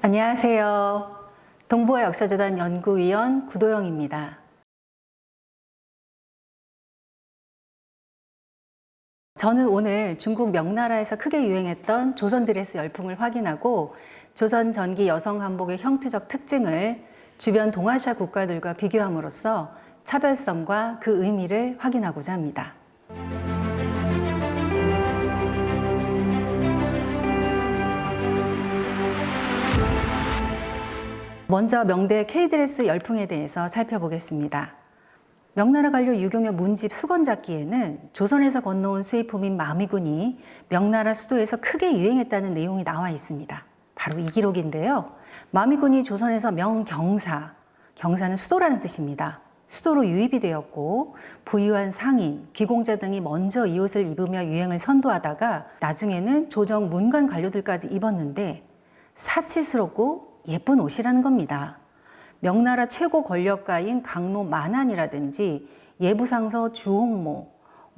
안녕하세요. 동북아 역사재단 연구위원 구도영입니다. 저는 오늘 중국 명나라에서 크게 유행했던 조선 드레스 열풍을 확인하고 조선 전기 여성 한복의 형태적 특징을 주변 동아시아 국가들과 비교함으로써 차별성과 그 의미를 확인하고자 합니다. 먼저 명대 K드레스 열풍에 대해서 살펴보겠습니다. 명나라 관료 유경의 문집 수건잡기에는 조선에서 건너온 수입품인 마미군이 명나라 수도에서 크게 유행했다는 내용이 나와 있습니다. 바로 이 기록인데요. 마미군이 조선에서 명경사, 경사는 수도라는 뜻입니다. 수도로 유입이 되었고 부유한 상인, 귀공자 등이 먼저 이 옷을 입으며 유행을 선도하다가 나중에는 조정 문관 관료들까지 입었는데 사치스럽고 예쁜 옷이라는 겁니다. 명나라 최고 권력가인 강로 만안이라든지 예부상서 주홍모,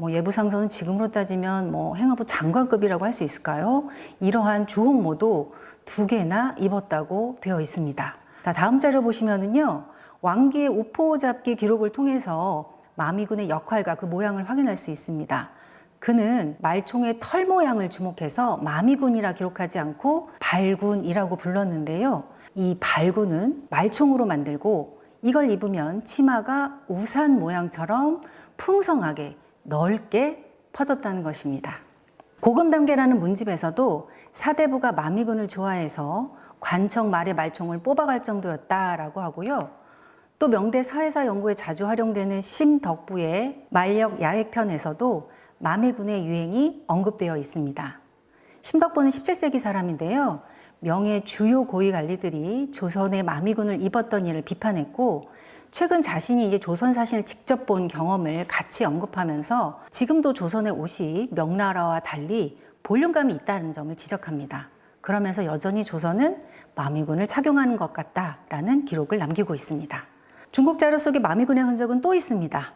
예부상서는 지금으로 따지면 행안부 장관급이라고 할 수 있을까요? 이러한 주홍모도 2개나 입었다고 되어 있습니다. 다음 자료 보시면은요, 왕기의 우포잡기 기록을 통해서 마미군의 역할과 그 모양을 확인할 수 있습니다. 그는 말총의 털 모양을 주목해서 마미군이라 기록하지 않고 발군이라고 불렀는데요. 이 발군은 말총으로 만들고 이걸 입으면 치마가 우산 모양처럼 풍성하게 넓게 퍼졌다는 것입니다. 고금담계라는 문집에서도 사대부가 마미군을 좋아해서 관청 말의 말총을 뽑아갈 정도였다라고 하고요. 또 명대 사회사 연구에 자주 활용되는 심덕부의 말력 야획편에서도 마미군의 유행이 언급되어 있습니다. 심덕부는 17세기 사람인데요. 명의 주요 고위 관리들이 조선의 마미군을 입었던 일을 비판했고 최근 자신이 이제 조선 사신을 직접 본 경험을 같이 언급하면서 지금도 조선의 옷이 명나라와 달리 볼륨감이 있다는 점을 지적합니다. 그러면서 여전히 조선은 마미군을 착용하는 것 같다라는 기록을 남기고 있습니다. 중국 자료 속에 마미군의 흔적은 또 있습니다.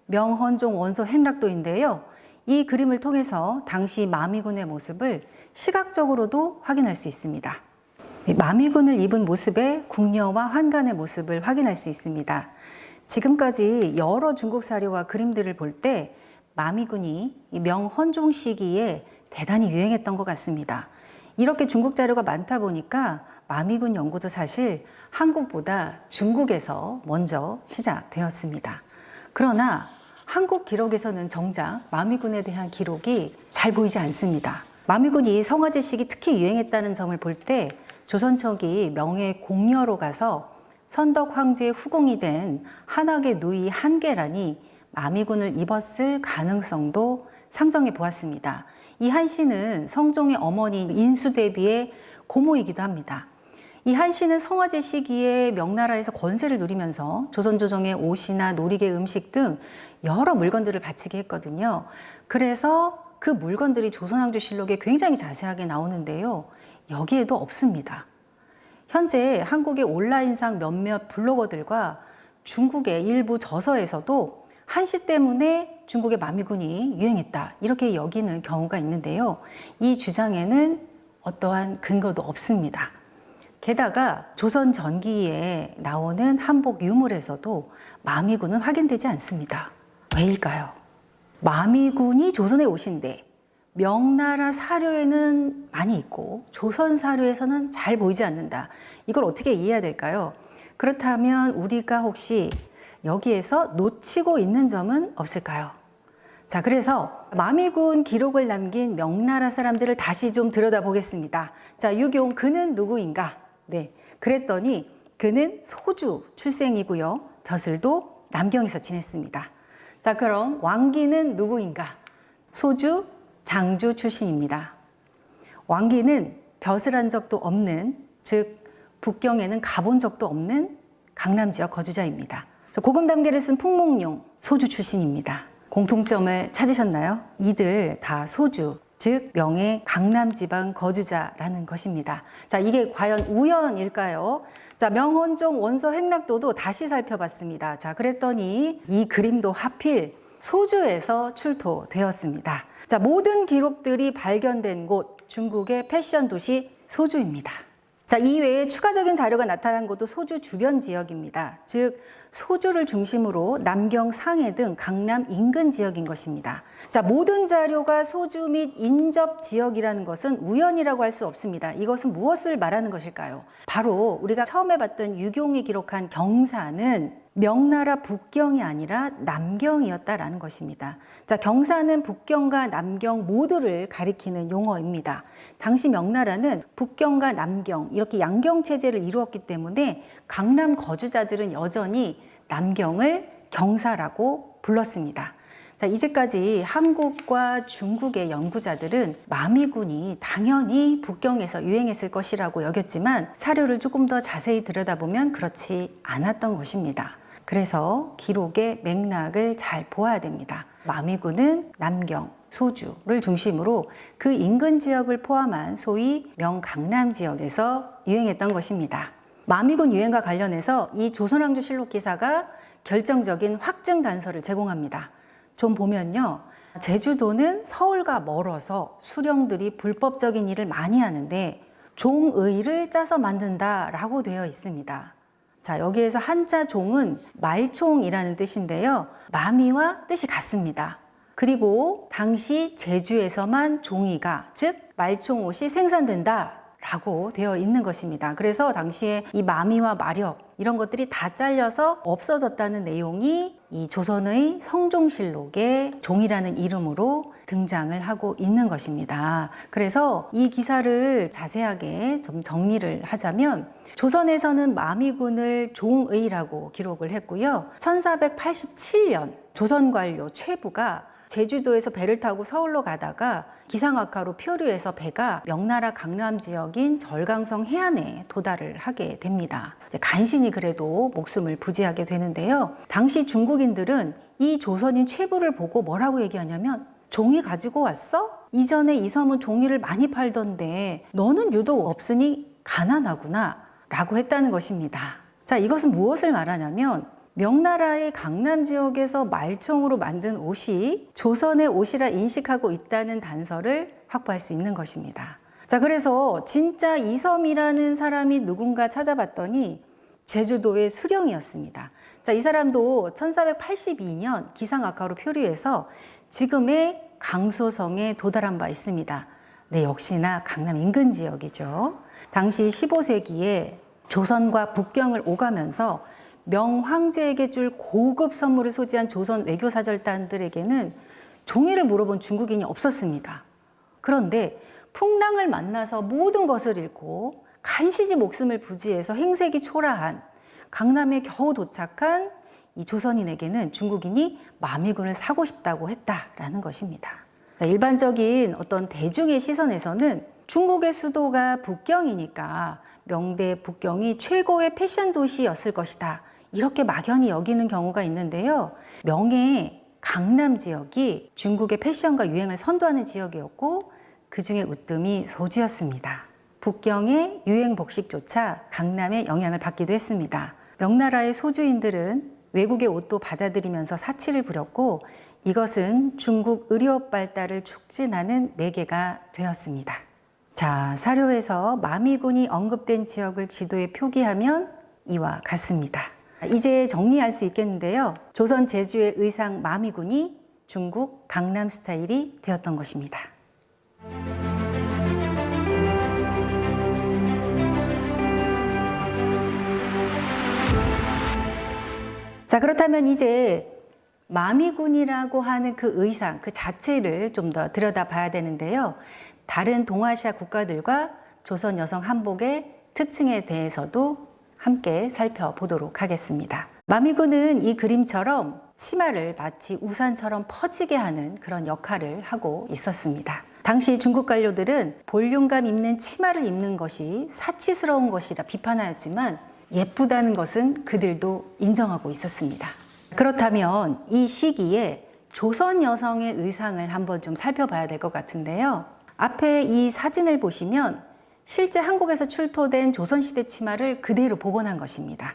명헌종 원서 행락도인데요. 이 그림을 통해서 당시 마미군의 모습을 시각적으로도 확인할 수 있습니다. 마미군을 입은 모습의 궁녀와 환관의 모습을 확인할 수 있습니다. 지금까지 여러 중국 사료와 그림들을 볼 때 마미군이 명헌종 시기에 대단히 유행했던 것 같습니다. 이렇게 중국 자료가 많다 보니까 마미군 연구도 사실 한국보다 중국에서 먼저 시작되었습니다. 그러나 한국 기록에서는 정작 마미군에 대한 기록이 잘 보이지 않습니다. 마미군이 성화제 시기 특히 유행했다는 점을 볼 때 조선척이 명의 공녀로 가서 선덕 황제의 후궁이 된 한학의 누이 한계란이 마미군을 입었을 가능성도 상정해 보았습니다. 이 한씨는 성종의 어머니 인수대비의 고모이기도 합니다. 이 한씨는 성화제 시기에 명나라에서 권세를 누리면서 조선 조정의 옷이나 놀이개 음식 등 여러 물건들을 바치게 했거든요. 그래서 그 물건들이 조선왕조실록에 굉장히 자세하게 나오는데요. 여기에도 없습니다. 현재 한국의 온라인상 몇몇 블로거들과 중국의 일부 저서에서도 한씨 때문에 중국의 마미군이 유행했다 이렇게 여기는 경우가 있는데요. 이 주장에는 어떠한 근거도 없습니다. 게다가 조선 전기에 나오는 한복 유물에서도 마미군은 확인되지 않습니다. 왜일까요? 마미군이 조선의 옷인데 명나라 사료에는 많이 있고 조선 사료에서는 잘 보이지 않는다. 이걸 어떻게 이해해야 될까요? 그렇다면 우리가 혹시 여기에서 놓치고 있는 점은 없을까요? 자, 그래서 마미군 기록을 남긴 명나라 사람들을 다시 좀 들여다보겠습니다. 자, 유경 그는 누구인가? 네, 그랬더니 그는 소주 출생이고요. 벼슬도 남경에서 지냈습니다. 자, 그럼 왕기는 누구인가? 소주, 장주 출신입니다. 왕기는 벼슬한 적도 없는, 즉 북경에는 가본 적도 없는 강남 지역 거주자입니다. 고금담계를 쓴 풍목룡, 소주 출신입니다. 공통점을 찾으셨나요? 이들 다 소주, 즉 명의 강남 지방 거주자라는 것입니다. 자, 이게 과연 우연일까요? 자, 명헌종 원서 행락도도 다시 살펴봤습니다. 자, 그랬더니 이 그림도 하필 소주에서 출토되었습니다. 자, 모든 기록들이 발견된 곳 중국의 패션 도시 소주입니다. 자, 이 외에 추가적인 자료가 나타난 곳도 소주 주변 지역입니다. 즉, 소주를 중심으로 남경, 상해 등 강남 인근 지역인 것입니다. 자, 모든 자료가 소주 및 인접 지역이라는 것은 우연이라고 할 수 없습니다. 이것은 무엇을 말하는 것일까요? 바로 우리가 처음에 봤던 유경이 기록한 경사는 명나라 북경이 아니라 남경이었다라는 것입니다. 자, 경사는 북경과 남경 모두를 가리키는 용어입니다. 당시 명나라는 북경과 남경 이렇게 양경 체제를 이루었기 때문에 강남 거주자들은 여전히 남경을 경사라고 불렀습니다. 자, 이제까지 한국과 중국의 연구자들은 마미군이 당연히 북경에서 유행했을 것이라고 여겼지만 사료를 조금 더 자세히 들여다보면 그렇지 않았던 것입니다. 그래서 기록의 맥락을 잘 보아야 됩니다. 마미군은 남경, 소주를 중심으로 그 인근 지역을 포함한 소위 명강남 지역에서 유행했던 것입니다. 마미군 유행과 관련해서 이 조선왕조실록 기사가 결정적인 확증 단서를 제공합니다. 좀 보면요, 제주도는 서울과 멀어서 수령들이 불법적인 일을 많이 하는데 종의를 짜서 만든다라고 되어 있습니다. 자, 여기에서 한자 종은 말총이라는 뜻인데요. 마미와 뜻이 같습니다. 그리고 당시 제주에서만 종이가, 즉 말총 옷이 생산된다 라고 되어 있는 것입니다. 그래서 당시에 이 마미와 마력 이런 것들이 다 잘려서 없어졌다는 내용이 이 조선의 성종실록에 종이라는 이름으로 등장을 하고 있는 것입니다. 그래서 이 기사를 자세하게 좀 정리를 하자면 조선에서는 마미군을 종의라고 기록을 했고요. 1487년 조선관료 최부가 제주도에서 배를 타고 서울로 가다가 기상악화로 표류해서 배가 명나라 강남 지역인 절강성 해안에 도달을 하게 됩니다. 간신히 그래도 목숨을 부지하게 되는데요. 당시 중국인들은 이 조선인 최부를 보고 뭐라고 얘기하냐면 종이 가지고 왔어? 이전에 이 섬은 종이를 많이 팔던데 너는 유독 없으니 가난하구나 라고 했다는 것입니다. 자, 이것은 무엇을 말하냐면 명나라의 강남 지역에서 말총으로 만든 옷이 조선의 옷이라 인식하고 있다는 단서를 확보할 수 있는 것입니다. 자, 그래서 진짜 이섬이라는 사람이 누군가 찾아봤더니 제주도의 수령이었습니다. 자, 이 사람도 1482년 기상악화로 표류해서 지금의 강소성에 도달한 바 있습니다. 네, 역시나 강남 인근 지역이죠. 당시 15세기에 조선과 북경을 오가면서 명황제에게 줄 고급 선물을 소지한 조선 외교사절단들에게는 종이를 물어본 중국인이 없었습니다. 그런데 풍랑을 만나서 모든 것을 잃고 간신히 목숨을 부지해서 행색이 초라한 강남에 겨우 도착한 이 조선인에게는 중국인이 마미군을 사고 싶다고 했다라는 것입니다. 일반적인 어떤 대중의 시선에서는 중국의 수도가 북경이니까 명대 북경이 최고의 패션 도시였을 것이다. 이렇게 막연히 여기는 경우가 있는데요. 명의 강남 지역이 중국의 패션과 유행을 선도하는 지역이었고 그 중에 으뜸이 소주였습니다. 북경의 유행 복식조차 강남의 영향을 받기도 했습니다. 명나라의 소주인들은 외국의 옷도 받아들이면서 사치를 부렸고 이것은 중국 의료업 발달을 촉진하는 매개가 되었습니다. 자, 사료에서 마미군이 언급된 지역을 지도에 표기하면 이와 같습니다. 이제 정리할 수 있겠는데요. 조선 제주의 의상 마미군이 중국 강남 스타일이 되었던 것입니다. 자, 그렇다면 이제 마미군이라고 하는 그 의상, 그 자체를 좀 더 들여다봐야 되는데요. 다른 동아시아 국가들과 조선 여성 한복의 특징에 대해서도 함께 살펴보도록 하겠습니다. 마미군은 이 그림처럼 치마를 마치 우산처럼 퍼지게 하는 그런 역할을 하고 있었습니다. 당시 중국 관료들은 볼륨감 있는 치마를 입는 것이 사치스러운 것이라 비판하였지만 예쁘다는 것은 그들도 인정하고 있었습니다. 그렇다면 이 시기에 조선 여성의 의상을 한번 좀 살펴봐야 될 것 같은데요. 앞에 이 사진을 보시면 실제 한국에서 출토된 조선시대 치마를 그대로 복원한 것입니다.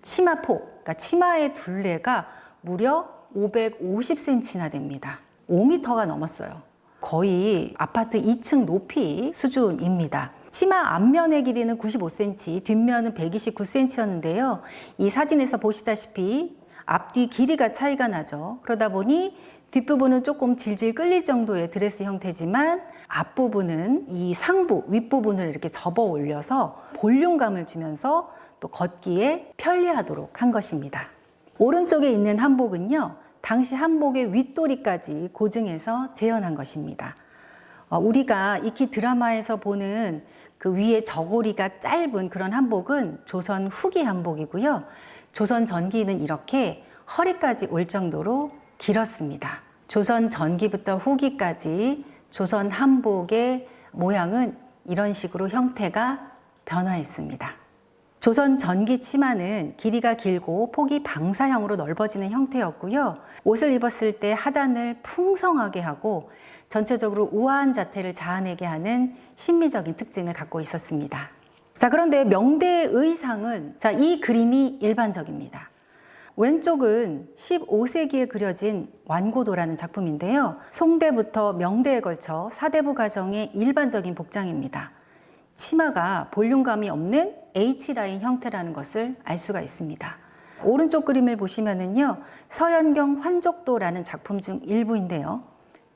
치마폭, 그러니까 치마의 둘레가 무려 550cm나 됩니다. 5m가 넘었어요. 거의 아파트 2층 높이 수준입니다. 치마 앞면의 길이는 95cm, 뒷면은 129cm였는데요. 이 사진에서 보시다시피 앞뒤 길이가 차이가 나죠. 그러다 보니 뒷부분은 조금 질질 끌릴 정도의 드레스 형태지만 앞부분은 이 상부, 윗부분을 이렇게 접어 올려서 볼륨감을 주면서 또 걷기에 편리하도록 한 것입니다. 오른쪽에 있는 한복은요, 당시 한복의 윗도리까지 고증해서 재현한 것입니다. 우리가 익히 드라마에서 보는 그 위에 저고리가 짧은 그런 한복은 조선 후기 한복이고요. 조선 전기는 이렇게 허리까지 올 정도로 길었습니다. 조선 전기부터 후기까지 조선 한복의 모양은 이런 식으로 형태가 변화했습니다. 조선 전기 치마는 길이가 길고 폭이 방사형으로 넓어지는 형태였고요. 옷을 입었을 때 하단을 풍성하게 하고 전체적으로 우아한 자태를 자아내게 하는 심미적인 특징을 갖고 있었습니다. 자, 그런데 명대의 의상은, 자, 이 그림이 일반적입니다. 왼쪽은 15세기에 그려진 완고도라는 작품인데요. 송대부터 명대에 걸쳐 사대부 가정의 일반적인 복장입니다. 치마가 볼륨감이 없는 H라인 형태라는 것을 알 수가 있습니다. 오른쪽 그림을 보시면은요, 서연경 환족도라는 작품 중 일부인데요.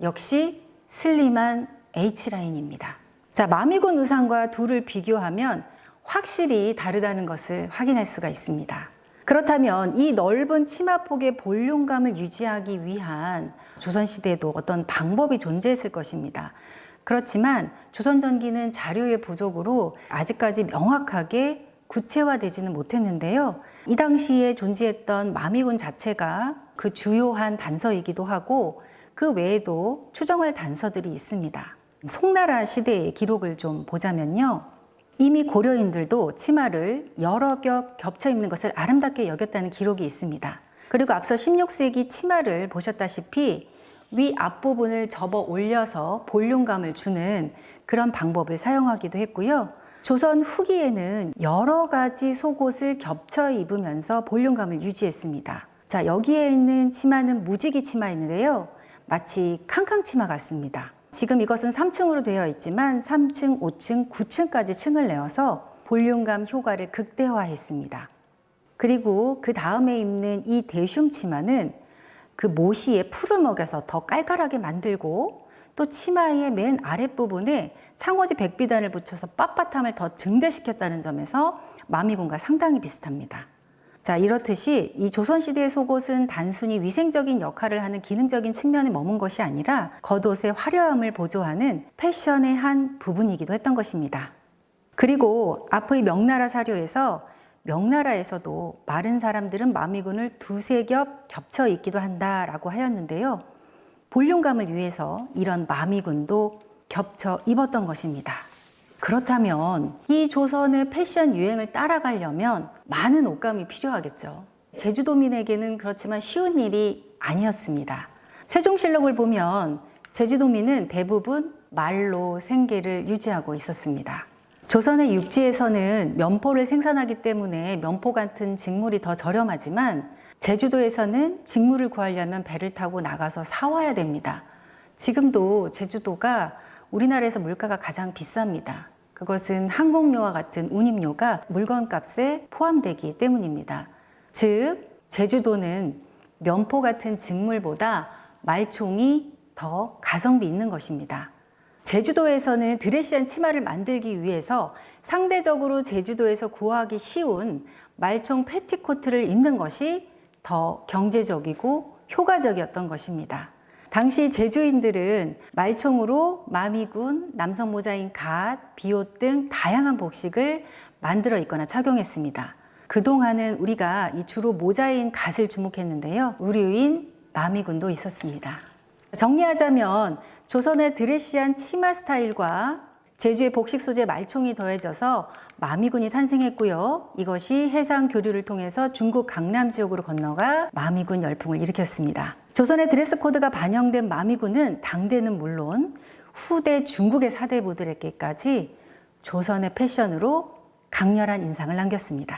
역시 슬림한 H라인입니다. 자, 마미군 의상과 둘을 비교하면 확실히 다르다는 것을 확인할 수가 있습니다. 그렇다면 이 넓은 치마폭의 볼륨감을 유지하기 위한 조선시대에도 어떤 방법이 존재했을 것입니다. 그렇지만 조선 전기는 자료의 부족으로 아직까지 명확하게 구체화되지는 못했는데요. 이 당시에 존재했던 마미군 자체가 그 주요한 단서이기도 하고 그 외에도 추정할 단서들이 있습니다. 송나라 시대의 기록을 좀 보자면요. 이미 고려인들도 치마를 여러 겹 겹쳐 입는 것을 아름답게 여겼다는 기록이 있습니다. 그리고 앞서 16세기 치마를 보셨다시피 위 앞부분을 접어 올려서 볼륨감을 주는 그런 방법을 사용하기도 했고요. 조선 후기에는 여러 가지 속옷을 겹쳐 입으면서 볼륨감을 유지했습니다. 자, 여기에 있는 치마는 무지개 치마인데요. 마치 캉캉 치마 같습니다. 지금 이것은 3층으로 되어 있지만 3층, 5층, 9층까지 층을 내어서 볼륨감 효과를 극대화했습니다. 그리고 그 다음에 입는 이 대슘 치마는 그 모시에 풀을 먹여서 더 깔깔하게 만들고 또 치마의 맨 아랫부분에 창호지 백비단을 붙여서 빳빳함을 더 증대시켰다는 점에서 마미군과 상당히 비슷합니다. 자, 이렇듯이 이 조선시대의 속옷은 단순히 위생적인 역할을 하는 기능적인 측면에 머문 것이 아니라 겉옷의 화려함을 보조하는 패션의 한 부분이기도 했던 것입니다. 그리고 앞의 명나라 사료에서 명나라에서도 마른 사람들은 마미군을 두세 겹 겹쳐 입기도 한다라고 하였는데요. 볼륨감을 위해서 이런 마미군도 겹쳐 입었던 것입니다. 그렇다면 이 조선의 패션 유행을 따라가려면 많은 옷감이 필요하겠죠. 제주도민에게는 그렇지만 쉬운 일이 아니었습니다. 세종실록을 보면 제주도민은 대부분 말로 생계를 유지하고 있었습니다. 조선의 육지에서는 면포를 생산하기 때문에 면포 같은 직물이 더 저렴하지만 제주도에서는 직물을 구하려면 배를 타고 나가서 사와야 됩니다. 지금도 제주도가 우리나라에서 물가가 가장 비쌉니다. 그것은 항공료와 같은 운임료가 물건값에 포함되기 때문입니다. 즉, 제주도는 면포 같은 직물보다 말총이 더 가성비 있는 것입니다. 제주도에서는 드레시한 치마를 만들기 위해서 상대적으로 제주도에서 구하기 쉬운 말총 패티코트를 입는 것이 더 경제적이고 효과적이었던 것입니다. 당시 제주인들은 말총으로 마미군, 남성 모자인 갓, 비옷 등 다양한 복식을 만들어 입거나 착용했습니다. 그동안은 우리가 이 주로 모자인 갓을 주목했는데요. 의류인 마미군도 있었습니다. 정리하자면 조선의 드레시한 치마 스타일과 제주의 복식 소재 말총이 더해져서 마미군이 탄생했고요. 이것이 해상 교류를 통해서 중국 강남 지역으로 건너가 마미군 열풍을 일으켰습니다. 조선의 드레스 코드가 반영된 마미군은 당대는 물론 후대 중국의 사대부들에게까지 조선의 패션으로 강렬한 인상을 남겼습니다.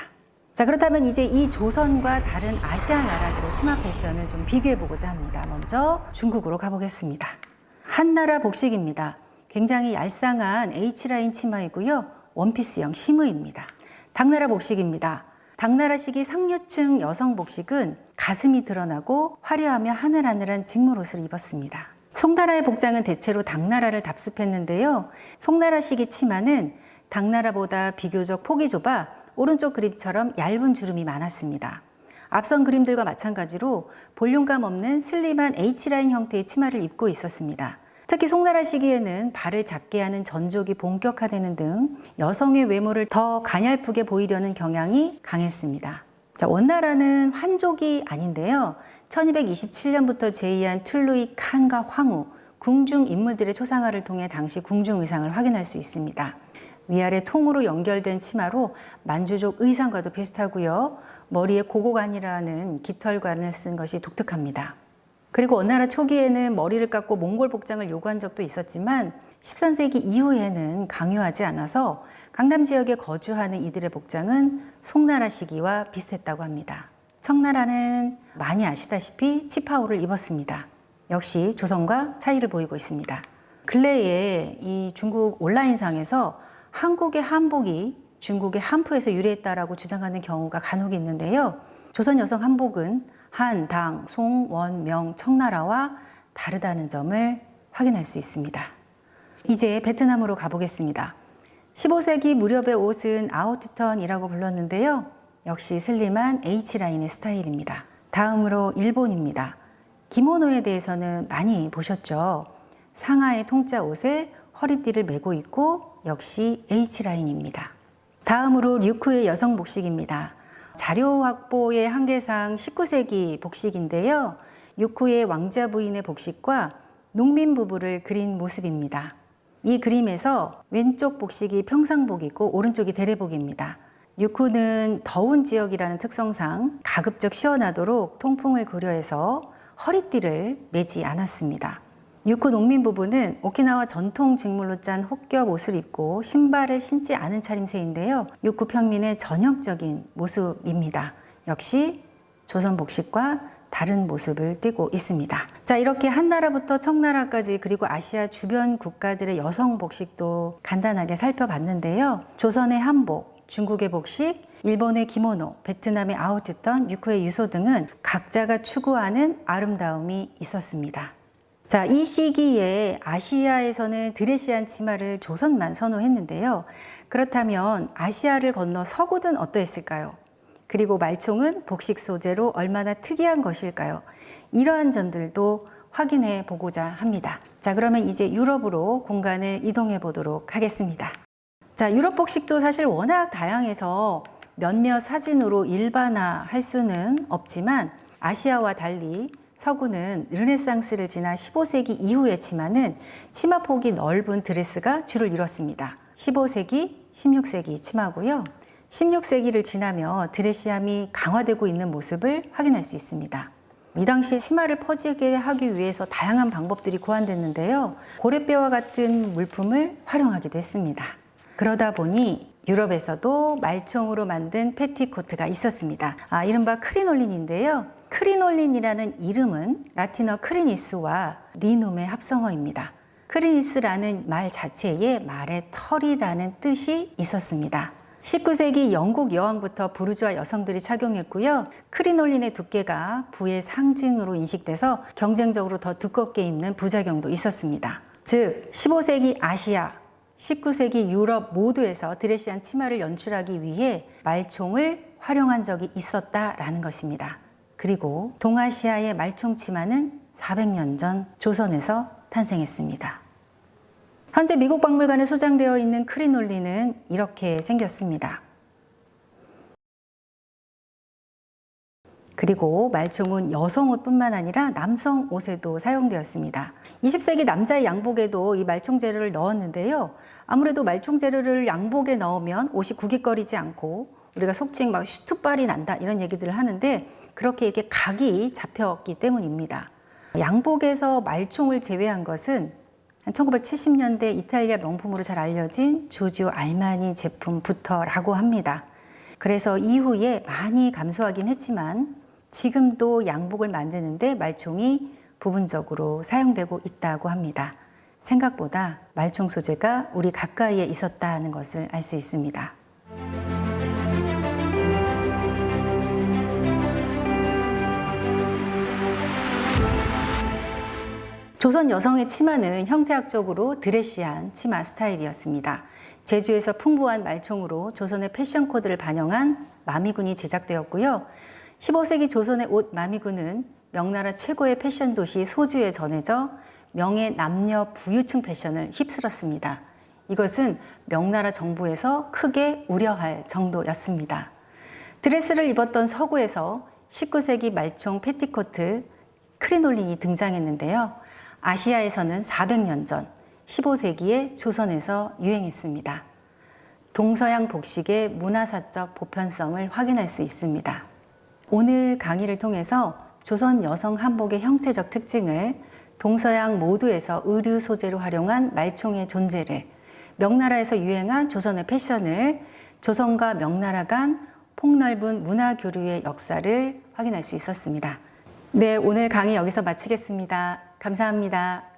자, 그렇다면 이제 이 조선과 다른 아시아 나라들의 치마 패션을 좀 비교해 보고자 합니다. 먼저 중국으로 가보겠습니다. 한나라 복식입니다. 굉장히 얄쌍한 H라인 치마이고요. 원피스형 심의입니다. 당나라 복식입니다. 당나라식이 상류층 여성 복식은 가슴이 드러나고 화려하며 하늘하늘한 직물옷을 입었습니다. 송나라의 복장은 대체로 당나라를 답습했는데요. 송나라식의 치마는 당나라보다 비교적 폭이 좁아 오른쪽 그림처럼 얇은 주름이 많았습니다. 앞선 그림들과 마찬가지로 볼륨감 없는 슬림한 H라인 형태의 치마를 입고 있었습니다. 특히 송나라 시기에는 발을 작게 하는 전족이 본격화되는 등 여성의 외모를 더 가냘프게 보이려는 경향이 강했습니다. 원나라는 환족이 아닌데요. 1227년부터 제의한 툴루이 칸과 황후, 궁중 인물들의 초상화를 통해 당시 궁중 의상을 확인할 수 있습니다. 위아래 통으로 연결된 치마로 만주족 의상과도 비슷하고요. 머리에 고고관이라는 깃털관을 쓴 것이 독특합니다. 그리고 원나라 초기에는 머리를 깎고 몽골 복장을 요구한 적도 있었지만 13세기 이후에는 강요하지 않아서 강남 지역에 거주하는 이들의 복장은 송나라 시기와 비슷했다고 합니다. 청나라는 많이 아시다시피 치파오를 입었습니다. 역시 조선과 차이를 보이고 있습니다. 근래에 이 중국 온라인상에서 한국의 한복이 중국의 한푸에서 유래했다라고 주장하는 경우가 간혹 있는데요. 조선 여성 한복은 한, 당, 송, 원, 명, 청나라와 다르다는 점을 확인할 수 있습니다. 이제 베트남으로 가보겠습니다. 15세기 무렵의 옷은 아우투턴이라고 불렀는데요. 역시 슬림한 H라인의 스타일입니다. 다음으로 일본입니다. 기모노에 대해서는 많이 보셨죠? 상하의 통짜 옷에 허리띠를 메고 있고 역시 H라인입니다. 다음으로 류크의 여성 복식입니다. 자료 확보의 한계상 19세기 복식인데요. 류크의 왕자 부인의 복식과 농민 부부를 그린 모습입니다. 이 그림에서 왼쪽 복식이 평상복이고 오른쪽이 대례복입니다. 류크는 더운 지역이라는 특성상 가급적 시원하도록 통풍을 고려해서 허리띠를 매지 않았습니다. 류크 농민 부부는 오키나와 전통 직물로 짠 혹겹 옷을 입고 신발을 신지 않은 차림새인데요. 류크 평민의 전형적인 모습입니다. 역시 조선 복식과 다른 모습을 띠고 있습니다. 자, 이렇게 한나라부터 청나라까지 그리고 아시아 주변 국가들의 여성 복식도 간단하게 살펴봤는데요. 조선의 한복, 중국의 복식, 일본의 기모노, 베트남의 아우투턴, 류크의 유소 등은 각자가 추구하는 아름다움이 있었습니다. 자, 이 시기에 아시아에서는 드레시한 치마를 조선만 선호했는데요. 그렇다면 아시아를 건너 서구는 어떠했을까요? 그리고 말총은 복식 소재로 얼마나 특이한 것일까요? 이러한 점들도 확인해 보고자 합니다. 자, 그러면 이제 유럽으로 공간을 이동해 보도록 하겠습니다. 자, 유럽 복식도 사실 워낙 다양해서 몇몇 사진으로 일반화할 수는 없지만 아시아와 달리 서구는 르네상스를 지나 15세기 이후의 치마는 치마폭이 넓은 드레스가 주를 이뤘습니다. 15세기, 16세기 치마고요. 16세기를 지나며 드레시함이 강화되고 있는 모습을 확인할 수 있습니다. 이 당시 치마를 퍼지게 하기 위해서 다양한 방법들이 고안됐는데요. 고래뼈와 같은 물품을 활용하기도 했습니다. 그러다 보니 유럽에서도 말총으로 만든 패티코트가 있었습니다. 이른바 크리놀린인데요. 크리놀린이라는 이름은 라틴어 크리니스와 리눔의 합성어입니다. 크리니스라는 말 자체에 말의 털이라는 뜻이 있었습니다. 19세기 영국 여왕부터 부르주아 여성들이 착용했고요. 크리놀린의 두께가 부의 상징으로 인식돼서 경쟁적으로 더 두껍게 입는 부작용도 있었습니다. 즉 15세기 아시아, 19세기 유럽 모두에서 드레시한 치마를 연출하기 위해 말총을 활용한 적이 있었다라는 것입니다. 그리고 동아시아의 말총 치마는 400년 전 조선에서 탄생했습니다. 현재 미국 박물관에 소장되어 있는 크리놀린은 이렇게 생겼습니다. 그리고 말총은 여성 옷뿐만 아니라 남성 옷에도 사용되었습니다. 20세기 남자의 양복에도 이 말총 재료를 넣었는데요. 아무래도 말총 재료를 양복에 넣으면 옷이 구깃거리지 않고 우리가 속칭 막 슈트빨이 난다 이런 얘기들을 하는데 그렇게 이렇게 각이 잡혔기 때문입니다. 양복에서 말총을 제외한 것은 1970년대 이탈리아 명품으로 잘 알려진 조지오 알마니 제품부터라고 합니다. 그래서 이후에 많이 감소하긴 했지만 지금도 양복을 만드는데 말총이 부분적으로 사용되고 있다고 합니다. 생각보다 말총 소재가 우리 가까이에 있었다는 것을 알 수 있습니다. 조선 여성의 치마는 형태학적으로 드레시한 치마 스타일이었습니다. 제주에서 풍부한 말총으로 조선의 패션 코드를 반영한 마미군이 제작되었고요. 15세기 조선의 옷 마미군은 명나라 최고의 패션 도시 소주에 전해져 명예 남녀 부유층 패션을 휩쓸었습니다. 이것은 명나라 정부에서 크게 우려할 정도였습니다. 드레스를 입었던 서구에서 19세기 말총 패티코트 크리놀린이 등장했는데요. 아시아에서는 400년 전 15세기에 조선에서 유행했습니다. 동서양 복식의 문화사적 보편성을 확인할 수 있습니다. 오늘 강의를 통해서 조선 여성 한복의 형태적 특징을, 동서양 모두에서 의류 소재로 활용한 말총의 존재를, 명나라에서 유행한 조선의 패션을, 조선과 명나라 간 폭넓은 문화 교류의 역사를 확인할 수 있었습니다. 네, 오늘 강의 여기서 마치겠습니다. 감사합니다.